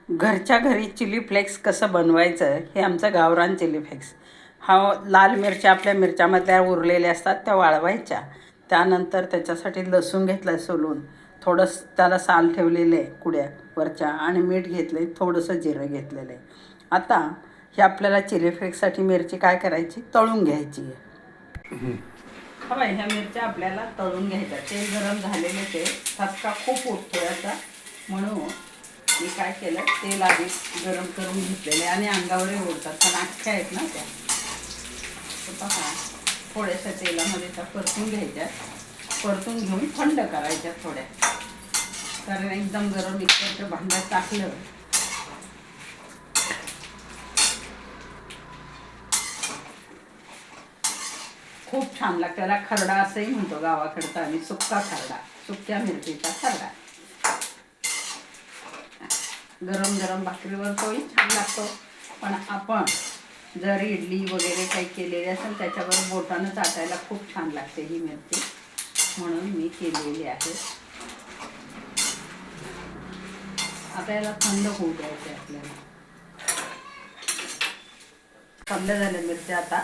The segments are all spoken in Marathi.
घरच्या घरी चिली फ्लेक्स कसं बनवायचं हे आमचं गावरान चिली फ्लेक्स. हा लाल मिरच्या आपल्या मिरच्यामधल्या उरलेल्या असतात त्या वाळवायच्या. त्यानंतर त्याच्यासाठी लसूण घेतलं सोलून, थोडंसं त्याला साल ठेवलेले कुड्या वरच्या, आणि मीठ घेतले, थोडंसं जिरं घेतलेलं आहे. आता हे आपल्याला चिली फ्लेक्ससाठी मिरची काय करायची, तळून घ्यायची आहे. हवा ह्या मिरच्या आपल्याला तळून घ्यायच्या. तेल गरम झालेले ते ठसका खूप उठतो याचा, म्हणून मी काय केलं, तेल आधी गरम करून घेतलेले आणि अंगावरही ओढतात, पण अख्ख्या आहेत ना त्या. पहा, थोड्याशा तेलामध्ये त्या परतून घ्यायच्या. परतून घेऊन थंड करायच्या थोड्या, कारण एकदम गरम मिक्सरच्या भांड्यात टाकलं खूप छान लागतं. त्याला खरडा असंही म्हणतो गावाकडचा, आणि सुक्का खरडा, सुक्या मिरचीचा खरडा. गरम गरम भाकरीवर तोही छान लागतो, पण आपण जर इडली वगैरे काही केलेली असेल त्याच्यावर बोटानं चाटायला खूप छान लागते ही मिरची, म्हणून मी केलेली आहे. आता याला थंड होऊ द्यायचे आपल्याला. थंड झाल्या मिरच्या, आता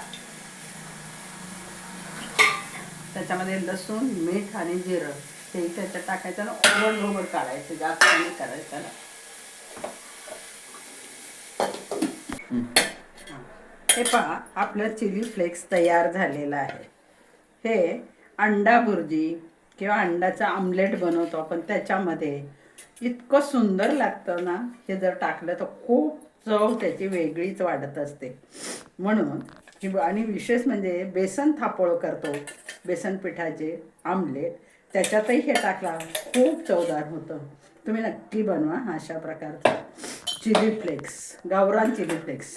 त्याच्यामध्ये लसूण, मीठ आणि जिरं हे त्याच्यात टाकायचं आणि ओबड काढायचं, जास्त नाही करायचं. हे पहा, आपलं चिली फ्लेक्स तयार झालेला आहे. हे अंडा भुर्जी किंवा अंड्याचं आमलेट बनवतो आपण, त्याच्यामध्ये इतकं सुंदर लागतं ना, हे जर टाकलं तर खूप चव त्याची वेगळीच वाढत असते. म्हणून आणि विशेष म्हणजे बेसन थापोळ करतो, बेसन पिठाचे आमलेट, त्याच्यातही हे टाकला खूप चवदार होतं. तुम्ही नक्की बनवा अशा प्रकारचं चिली फ्लेक्स, गावरान चिली फ्लेक्स.